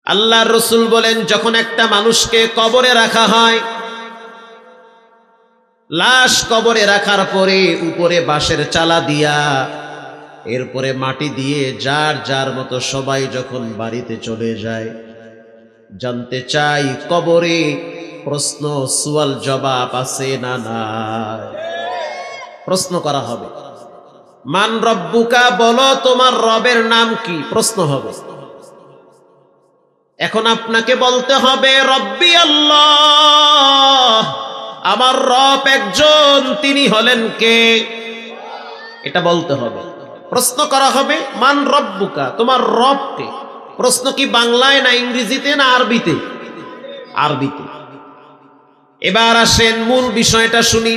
আল্লাহর রাসূল বলেন, যখন একটা মানুষকে কবরে রাখা হয়, লাশ কবরে রাখার পরে উপরে বাঁশের চালা দিয়া এরপরে মাটি দিয়ে যার যার মতো সবাই যখন বাড়িতে চলে যায়, জানতে চাই কবরে প্রশ্ন সুয়াল জবাব আছে না নাই? প্রশ্ন করা হবে, মান রব্বুকা, বলো তোমার রবের নাম কি? প্রশ্ন হবে। এখন আপনাকে বলতে হবে রব্বি আল্লাহ, আমার রব একজন, তিনি হলেন কে? এটা বলতে হবে। প্রশ্ন করা হবে মান রব্বুকা, তোমার রব কে? প্রশ্ন কি বাংলায় না ইংরেজিতে না আরবিতে? আরবিতে। এবার আসেন মূল বিষয়টা শুনি।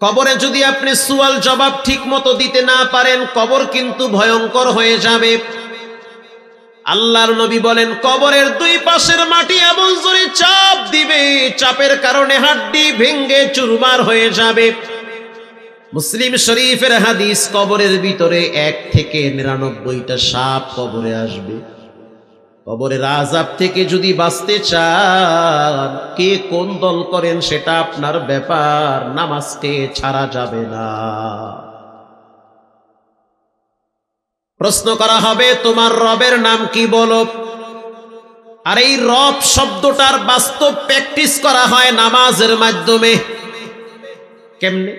কবরে যদি আপনি সুয়াল জবাব ঠিক মতো দিতে না পারেন, কবর কিন্তু ভয়ঙ্কর হয়ে যাবে। আল্লাহর নবী বলেন, কবরের দুই পাশের মাটি এমন জোরে চাপ দিবে, চাপের কারণে হাড্ডি ভেঙ্গে চুরমার হয়ে যাবে। মুসলিম শরীফের হাদিস, কবরের ভিতরে 1 থেকে 99টা সাপ কবরে আসবে। কবরের আযাব থেকে যদি বাঁচতে চান, কে কোন দল করেন সেটা আপনার ব্যাপার, নামাজকে ছাড়া যাবে না। প্রশ্ন করা হবে তোমার রবের নাম কি, বলো। আর এই রব শব্দটার বাস্তব প্র্যাকটিস করা হয় নামাজের মাধ্যমে। কেমনে?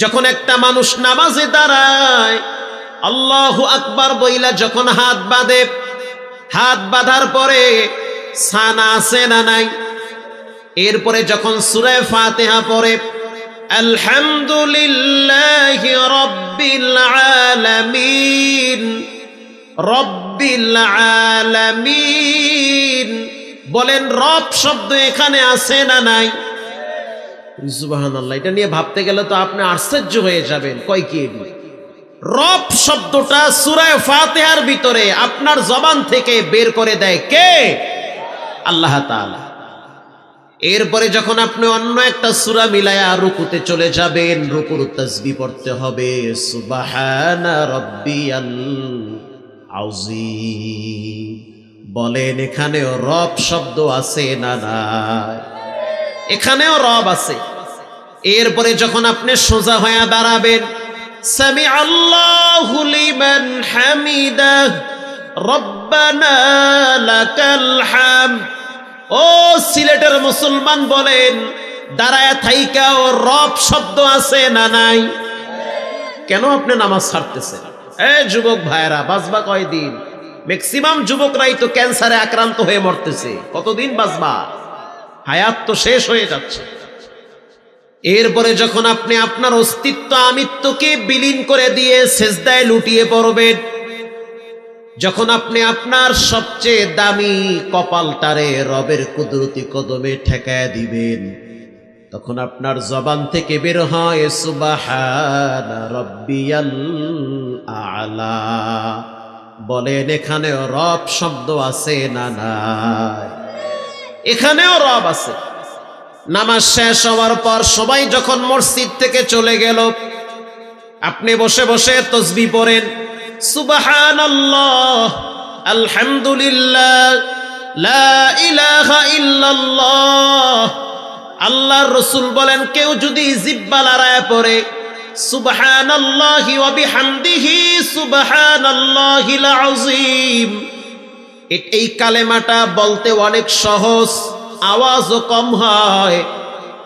যখন একটা মানুষ নামাজে দাঁড়ায়, আল্লাহু আকবার বইলা যখন হাত বাঁধে, হাত বাঁধার পরে সানা আছে না নাই? এরপরে যখন সূরা ফাতিহা পড়ে, আলহামদুলিল্লাহি রাব্বিল আলামিন, রব্বিল আলামিন বলেন, রব শব্দ এখানে আছে না নাই? সুবহানাল্লাহ। এটা নিয়ে ভাবতে গেলে তো আপনি আশ্চর্য হয়ে যাবেন, কয় কি রব শব্দটা সূরা ফাতিহার ভিতরে আপনার জবান থেকে বের করে দেয় কে? আল্লাহ তাআলা। এরপরে যখন আপনি অন্য একটা সূরা মিলায়া রুকুতে চলে যাবেন, রুকুর তাসবিহ পড়তে হবে, সুবহানা রাব্বিয়াল আযীম বলেন। এখানেও রব শব্দ আছে না নাই? এখানেও রব আছে। এরপরে যখন আপনি সোজা হয়ে দাঁড়াবেন, সামি আল্লাহু লিমান হামিদাহ, রব্বানা লাকাল হামদ। ও সিলেটের মুসলমান বলেন, দাঁড়ায় থাইকাও রব শব্দ আছে না নাই? কেন আপনি নামাজ ছাড়তেছেন? যুবক ভাইরা, বাঁচবা কয়দিন? ম্যাক্সিমাম যুবকরাই তো ক্যান্সারে আক্রান্ত হয়ে মরতেছে। কতদিন বাঁচবা? হায়াত তো শেষ হয়ে যাচ্ছে। এরপরে যখন আপনি আপনার অস্তিত্ব আমিত্বকে বিলীন করে দিয়ে সেজদায় লুটিয়ে পড়বেন, যখন আপনি আপনার সবচেয়ে দামি কপালটারে রবের কুদরতি কদমে ঠেকায় দিবেন, তখন আপনার জবান থেকে বের হয় সুবহানা রাব্বিয়াল আ'লা বলেন। এখানেও রব শব্দ আছে না নাই? এখানেও রব আছে। নামাজ শেষ হওয়ার পর সবাই যখন মসজিদ থেকে চলে গেল, আপনি বসে বসে তাসবিহ পড়েন, সুবহানাল্লাহ, আলহামদুলিল্লাহ, লা ইলাহা ইল্লাল্লাহ। আল্লাহর রাসূল বলেন, কেউ যদি জিহ্বা লড়ায় পড়ে সুবহানাল্লাহি ওয়া বিহামদিহি সুবহানাল্লাহিল আযীম, এই কালেমাটা বলতে অনেক সহজ, আওয়াজও কম হয়।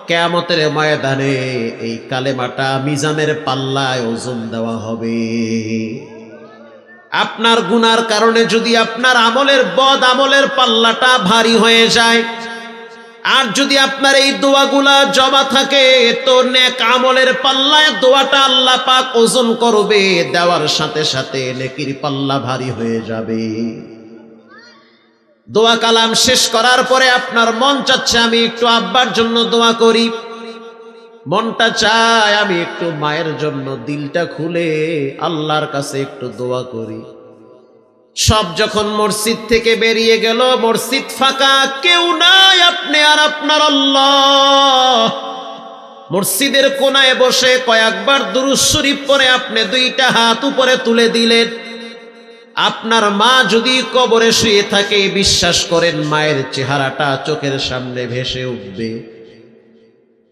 কিয়ামতের ময়দানে এই কালেমাটা মিজানের পাল্লায় ওজন দেওয়া হবে। আপনার গুনার কারণে যদি আপনার আমলের বদ আমলের পাল্লাটা ভারী হয়ে যায়, আর যদি আপনার এই দোয়াগুলা জমা থাকে, তো নেক আমলের পাল্লায় দোয়াটা আল্লাহ পাক ওজন করবে, দেওয়ার সাথে সাথে নেকির পাল্লা ভারী হয়ে যাবে। দোয়া কালাম শেষ করার পরে আপনার মন চাচ্ছে আমি একটু আব্বার জন্য দোয়া করি, মনটা চায় আমি একটু মায়ের জন্য দিলটা খুলে আল্লাহর কাছে একটু দোয়া করি। সব যখন মসজিদ থেকে বেরিয়ে গেল, মসজিদ ফাঁকা, কেউ নাই, আপনি আর আপনার আল্লাহ। মসজিদের কোনায় বসে কয়েকবার দুরূদ শরীফ পড়ে আপনি 2টা হাত উপরে তুলে দিলেন, আপনার মা যদি কবরে শুয়ে থাকে, বিশ্বাস করেন মায়ের চেহারাটা চোখের সামনে ভেসে উঠবে।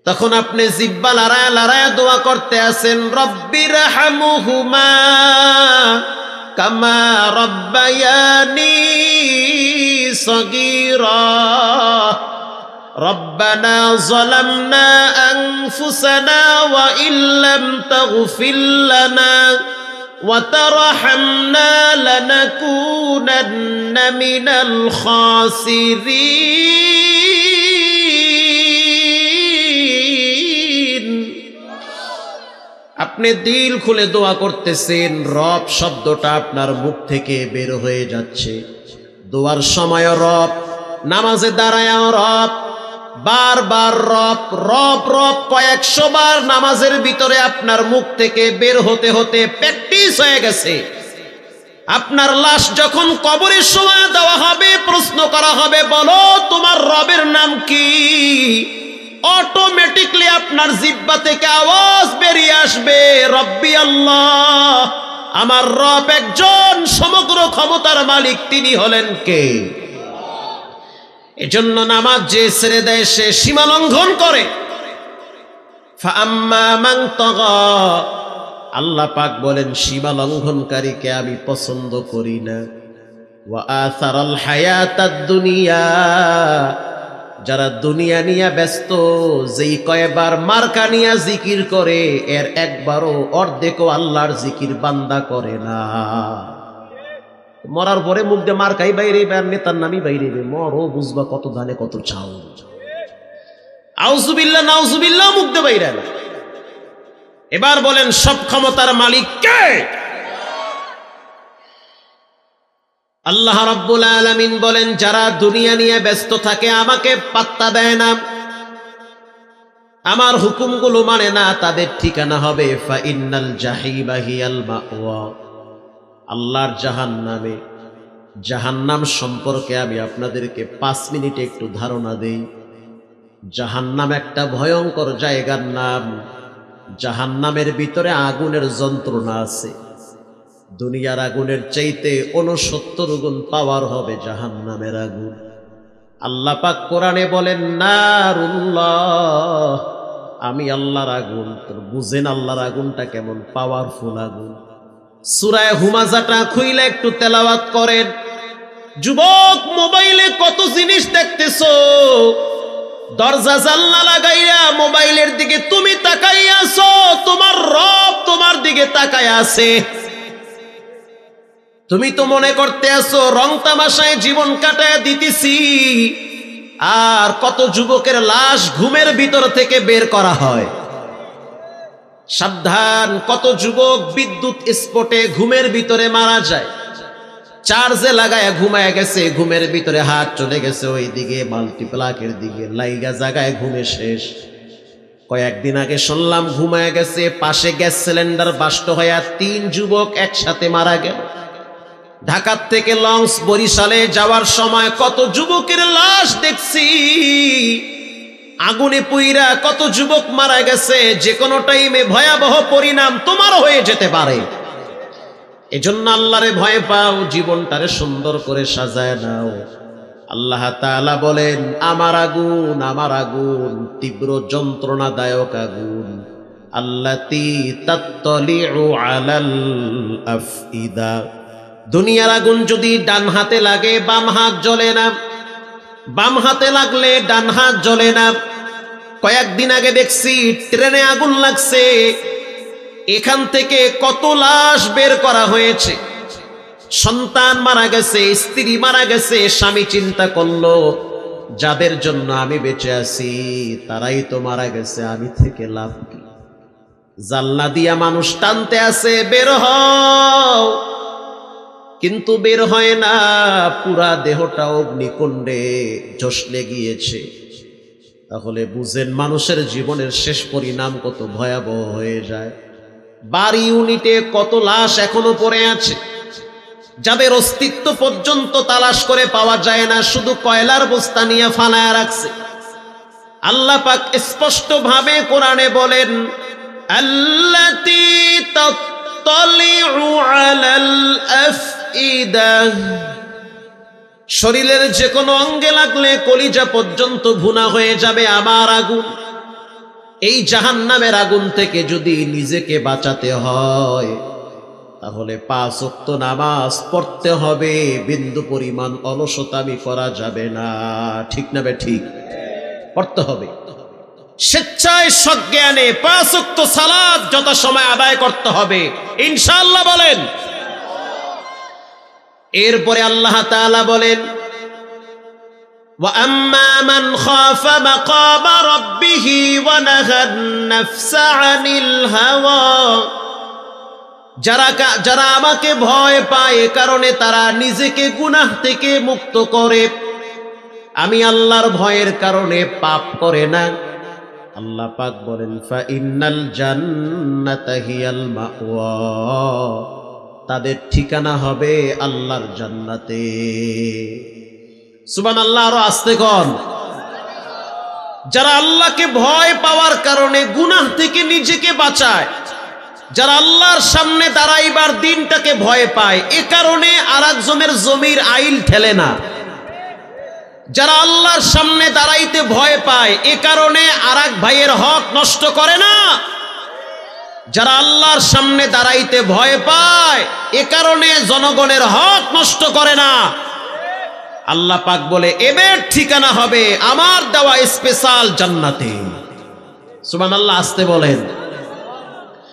তখন আপনি জিহ্বা লড়ায়া লড়ায়া দোয়া করতে আছেন, রব্বির হামুহুমা কামা রব্বায়ানি সগীরা রব্বানা যালামনা আনফুসানা ওয়া ইল্লাম তাগফির লানা ওয়া তারহামনা লানাকুনান্না মিনাল খাসিরিন। আপনি দিল খুলে দোয়া করতেছেন, রব শব্দটা আপনার মুখ থেকে বের হয়ে যাচ্ছে। দোয়ার সময় রব, নামাজে দাঁড়ায়ও রব, বারবার রব রব রব কয়েকশো বার নামাজের ভিতরে আপনার মুখ থেকে বের হতে হতে প্র্যাকটিস হয়ে গেছে। আপনার লাশ যখন কবরের সময় দেওয়া হবে, প্রশ্ন করা হবে, বলো তোমার রবের নাম কি, অটোমেটিকলি আপনার জিহ্বা থেকে আওয়াজ বেরিয়ে আসবে, রব্বি আল্লাহ, আমার রব একজন, সমগ্র ক্ষমতার মালিক তিনি হলেন কে? এজন্য নামাজ যে ছেড়ে দেয় সে সীমা লঙ্ঘন করে। ফাআম্মা মান তাগা, আল্লাহ পাক বলেন সীমা লঙ্ঘনকারীকে আমি পছন্দ করি না। ওয়া আসারাল হায়াতাদ দুনিয়া, যারা দুনিয়া নিয়ে ব্যস্ত, যেই কয়বার মার্কা নিয়া জিকির করে এর একবারও অর্ধেকও আল্লাহর জিকির বান্দা করে না। মরার পরে মুখ দিয়ে মার্কাই বাইরে আর নেতার নামই বাইরে, মরো বুঝবা কত ধানে কত চাও, আউযুবিল্লাহ নাউযুবিল্লাহ মুখ দিয়ে বাইরে না। এবার বলেন সব ক্ষমতার মালিক কে? আল্লাহ রাব্বুল আলামিন বলেন যারা দুনিয়া নিয়ে ব্যস্ত থাকে, আমাকে পাত্তা দেয় না, আমার হুকুমগুলো মানে না, তাদের ঠিকানা হবে ফাইন্নাল জাহিমা হিয়াল মাওয়া, আল্লাহর জাহান্নামে। জাহান্নাম সম্পর্কে আমি আপনাদেরকে 5 মিনিটে একটু ধারণা দেই। জাহান্নাম একটা ভয়ঙ্কর জায়গার নাম। জাহান্নামের ভিতরে আগুনের যন্ত্রণা আছে। দুনিয়ার আগুনের চাইতে 69 গুণ পাওয়ার হবে জাহান্নামের আগুন। আল্লাহ পাক কোরআনে বলেন নারুল্লাহ, আমি আল্লাহর আগুন। বুঝেন আল্লাহর আগুনটা কেমন পাওয়ারফুল আগুন। সূরা হুমাজাটা খুইলা একটু তেলাওয়াত করেন। যুবক, মোবাইলে কত জিনিস দেখতেছো, দরজা জানলা লাগাইয়া মোবাইলের দিকে তুমি তাকাইয়া আছো, তোমার রব তোমার দিকে তাকাইয়া আছে। তুমি তো মনে করতে আছো রং তামাশায় জীবন কাটায় দিতেছি, আর কত যুবকের লাশ ঘুমের ভিতর থেকে বের করা হয়। সাবধান, কত যুবক বিদ্যুৎ স্পটে ঘুমের ভিতরে মারা যায়। চার্জে লাগায় ঘুমায় গেছে, ঘুমের ভিতরে হাত চলে গেছে ওই দিকে মাল্টিপ্লাকের দিকে, লাইগা জায়গায় ঘুমে শেষ। কয়েকদিন আগে শুনলাম ঘুমায় গেছে, পাশে গ্যাস সিলিন্ডার বাস্ট হইয়া 3 যুবক একসাথে মারা গেল। ঢাকার থেকে লঞ্চ বরিশালে যাওয়ার সময় কত যুবকের লাশ দেখছি, আগুনে পুইরা কত যুবক মারা গেছে। যে কোনো টাইমে ভয়াবহ পরিণাম তোমারও হয়ে যেতে পারে। এজন্য আল্লাহরে ভয় পাও, জীবনটারে সুন্দর করে সাজায় নাও। আল্লাহ তাআলা বলেন আমার আগুন, আমার আগুন তীব্র যন্ত্রণাদায়ক আগুন। আল্লাতী তাত্তালিউ আলাল আফইদা, দুনিয়ার আগুন যদি ডান হাতে লাগে বাম হাত জ্বলে না, বাম হাতে লাগলে ডান হাত জ্বলে না। কয়েকদিন আগে দেখছি ট্রেনে আগুন লাগছে, এখান থেকে কত লাশ বের করা হয়েছে। সন্তান মারা গেছে, স্ত্রী মারা গেছে। স্বামী চিন্তা করলো যাদের জন্য আমি বেঁচে আছি তারাই তো মারা গেছে, আমি থেকে লাভ কি? জানলা দিয়া মানুষ টানতে আছে বের হও, কিন্তু বের হয় না, পুরা দেহটা অগ্নিকুণ্ডে ঝলসে গিয়েছে। তাহলে বুঝেন মানুষের জীবনের শেষ পরিণাম কত ভয়াবহ হয়ে যায়। বাড়ি ইউনিটে কত লাশ এখনো পড়ে আছে, যাদের অস্তিত্ব পর্যন্ত তালাশ করে পাওয়া যায় না, শুধু কয়লার বস্তা নিয়ে ফালায়া রাখছে। আল্লাহ পাক স্পষ্ট ভাবে কোরআনে বলেন আল্লাতী তাত্তালিউ আলাল আফ আফইদা, শরীরের যে কোনো অঙ্গে লাগলে কলিজা পর্যন্ত ভুনা হয়ে যাবে আমার আগুন। এই জাহান্নামের আগুন থেকে যদি নিজেকে বাঁচাতে হয় তাহলে 5 ওয়াক্ত নামাজ পড়তে হবে, বিন্দু পরিমাণ অলসতামি করা যাবে না। ঠিক না বে ঠিক? পড়তে হবে স্বেচ্ছায় সজ্ঞানে। 5 ওয়াক্ত সালাত যথাসময়ে আদায় করতে হবে ইনশাআল্লাহ বলেন। এরপরে আল্লাহ তাআলা বলেন ওয়া আম্মা মান খাফা মাকামা রাব্বিহি ওয়া নাহান নাফসা আনিল হাওয়া, যারা আমাকে ভয় পায় এ কারণে তারা নিজেকে গুনাহ থেকে মুক্ত করে, আমি আল্লাহর ভয়ের কারণে পাপ করে না, আল্লাহ পাক বলেন ফা ইন্নাল জান্নাতা হিয়াল মাওয়া, তাদের ঠিকানা হবে আল্লাহর জান্নাতে। সুবহানাল্লাহ, আরো আস্তে কোন। যারা আল্লাহকে ভয় পাওয়ার কারণে গুনাহ থেকে নিজেকে বাঁচায়, যারা আল্লাহর সামনে দাঁড়াইবার দিনটাকে ভয় পায় এ কারণে আরেকজনের জমির আইল ঠেলে না, যারা আল্লাহর সামনে দাঁড়াইতে ভয় পায় এ কারণে আরেক ভাইয়ের হক নষ্ট করে না, যারা আল্লাহর সামনে দাঁড়াইতে ভয় পায় এ কারণে জনগণের হক নষ্ট করে না, আল্লাহ পাক বলে এদের ঠিকানা হবে আমার দেওয়া স্পেশাল জান্নাতে। সুবহানাল্লাহ, আসতে বলেন।